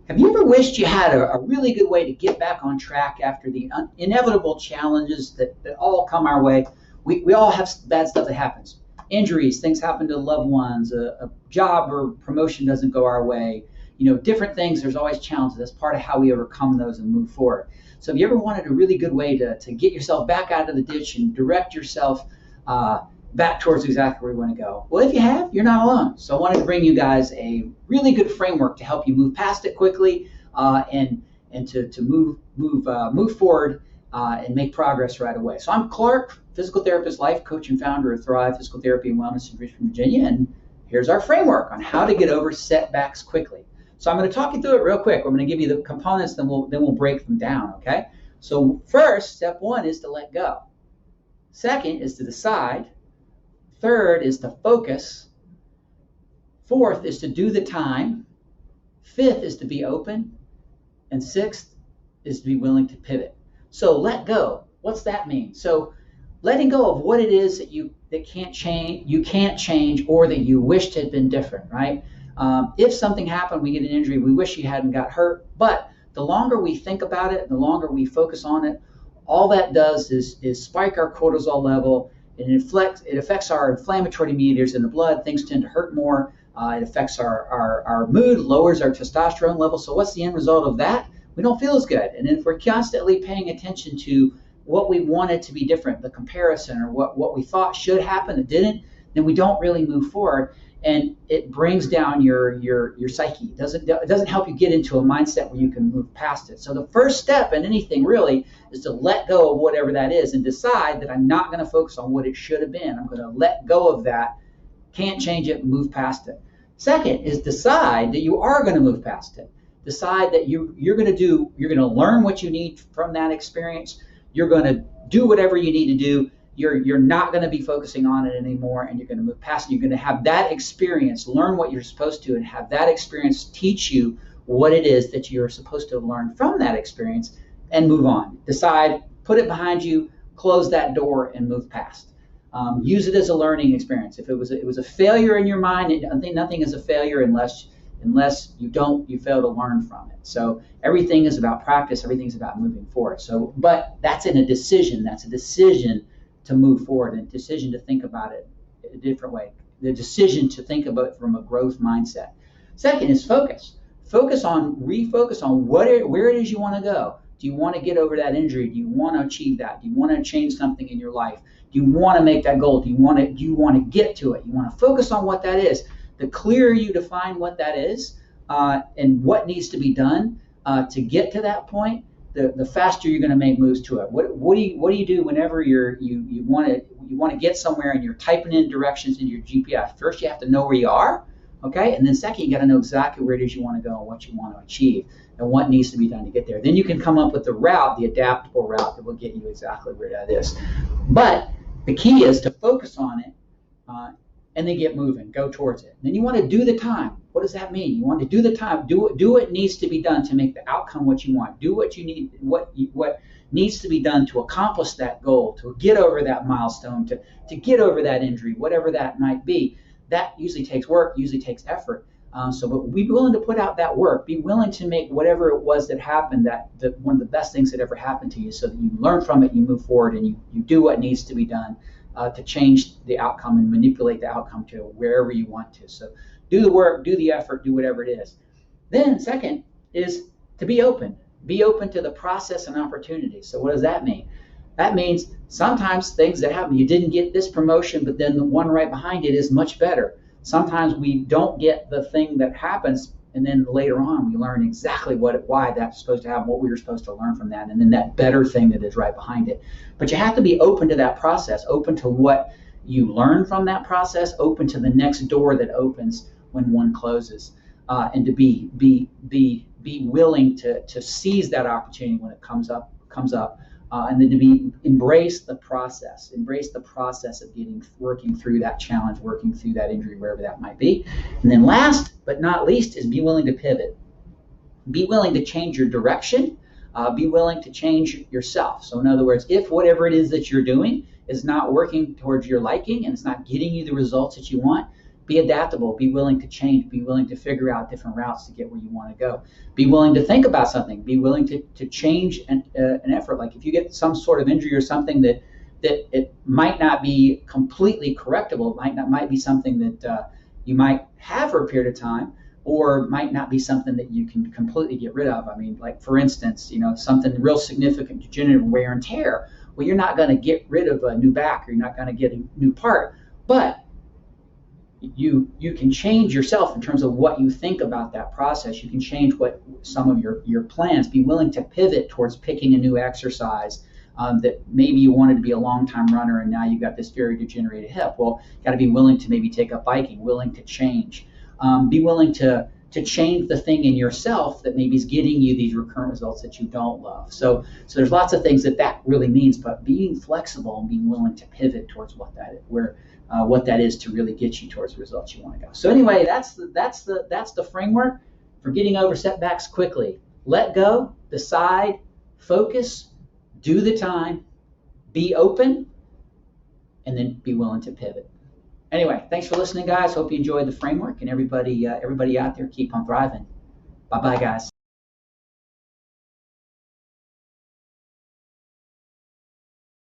Have you ever wished you had a really good way to get back on track after the inevitable challenges that all come our way? We all have bad stuff that happens. Injuries, things happen to loved ones, a job or promotion doesn't go our way. Different things, there's always challenges. That's part of how we overcome those and move forward. So have you ever wanted a really good way to get yourself back out of the ditch and direct yourself back towards exactly where you want to go? Well, if you have, you're not alone. So I wanted to bring you guys a really good framework to help you move past it quickly and to move forward and make progress right away. So I'm Clark, physical therapist, life coach, and founder of Thrive Physical Therapy and Wellness in Richmond, Virginia. And here's our framework on how to get over setbacks quickly. So I'm going to talk you through it real quick. I'm going to give you the components, then we'll break them down. Okay. So first, step one is to let go. Second is to decide. Third is to focus. Fourth is to do the time. Fifth is to be open. And sixth is to be willing to pivot. So let go. What's that mean? So letting go of what it is that you can't change, or that you wished had been different, right? If something happened, we get an injury, we wish you hadn't got hurt, but the longer we think about it, the longer we focus on it, all that does is spike our cortisol level. It affects our inflammatory mediators in the blood. Things tend to hurt more. It affects our mood, lowers our testosterone level. So what's the end result of that? We don't feel as good. And if we're constantly paying attention to what we wanted to be different, the comparison, or what we thought should happen that didn't, then we don't really move forward. And it brings down your psyche. It doesn't help you get into a mindset where you can move past it. So the first step in anything really is to let go of whatever that is and decide that I'm not going to focus on what it should have been. I'm going to let go of that. Can't change it, move past it. Second is decide that you are going to move past it. Decide that you're going to learn what you need from that experience. You're going to do whatever you need to do. You're not going to be focusing on it anymore, and you're going to move past it. You're going to have that experience, learn what you're supposed to, and have that experience teach you what it is that you're supposed to learn from that experience, and move on. Decide, put it behind you, close that door, and move past. Use it as a learning experience. If it was a failure in your mind, I think nothing is a failure unless you fail to learn from it. So everything is about practice. Everything's about moving forward. So, but that's in a decision. That's a decision to move forward, and a decision to think about it a different way. The decision to think about it from a growth mindset. Second is focus. Refocus on where it is you want to go. Do you want to get over that injury? Do you want to achieve that? Do you want to change something in your life? Do you want to make that goal? Do you want to get to it? You want to focus on what that is. The clearer you define what that is and what needs to be done to get to that point, the faster you're going to make moves to it. What do you do whenever you want to get somewhere and you're typing in directions in your GPS? First, you have to know where you are, okay? And then second, you got to know exactly where it is you want to go and what you want to achieve and what needs to be done to get there. Then you can come up with the route, the adaptable route that will get you exactly where that is. But the key is to focus on it and then get moving, go towards it. Then you want to do the time. What does that mean? You want to do the time, do what needs to be done to make the outcome what you want. Do what you need, what needs to be done to accomplish that goal, to get over that milestone, to get over that injury, whatever that might be. That usually takes work, usually takes effort. But be willing to put out that work. Be willing to make whatever it was that happened that one of the best things that ever happened to you, so that you learn from it, you move forward, and you do what needs to be done to change the outcome and manipulate the outcome to wherever you want to. So do the work, do the effort, do whatever it is. Then second is to be open. Be open to the process and opportunity. So what does that mean? That means sometimes things that happen, you didn't get this promotion, but then the one right behind it is much better. Sometimes we don't get the thing that happens, and then later on we learn exactly why that's supposed to happen, what we were supposed to learn from that, and then that better thing that is right behind it. But you have to be open to that process, open to what you learn from that process, open to the next door that opens when one closes, and to be willing to seize that opportunity when it comes up, and then to embrace the process of working through that challenge, working through that injury, wherever that might be. And then last but not least is be willing to pivot. Be willing to change your direction. Be willing to change yourself. So in other words, if whatever it is that you're doing is not working towards your liking and it's not getting you the results that you want, Be adaptable, be willing to change, be willing to figure out different routes to get where you want to go. Be willing to think about something, be willing to change an effort. Like if you get some sort of injury or something that it might not be completely correctable, might be something that you might have for a period of time, or might not be something that you can completely get rid of. I mean, like for instance, something real significant, degenerative wear and tear. Well, you're not going to get rid of a new back, or you're not going to get a new part, but you can change yourself in terms of what you think about that process. You can change what some of your plans. Be willing to pivot towards picking a new exercise that maybe you wanted to be a long-time runner and now you've got this very degenerated hip. Well, you got to be willing to maybe take up biking, willing to change. Be willing to change the thing in yourself that maybe is getting you these recurrent results that you don't love. So there's lots of things that really means, but being flexible and being willing to pivot towards what that is to really get you towards the results you want to go. So anyway, that's the framework for getting over setbacks quickly. Let go, decide, focus, do the time, be open, and then be willing to pivot. Anyway, thanks for listening, guys. Hope you enjoyed the framework, and everybody out there, keep on thriving. Bye-bye, guys.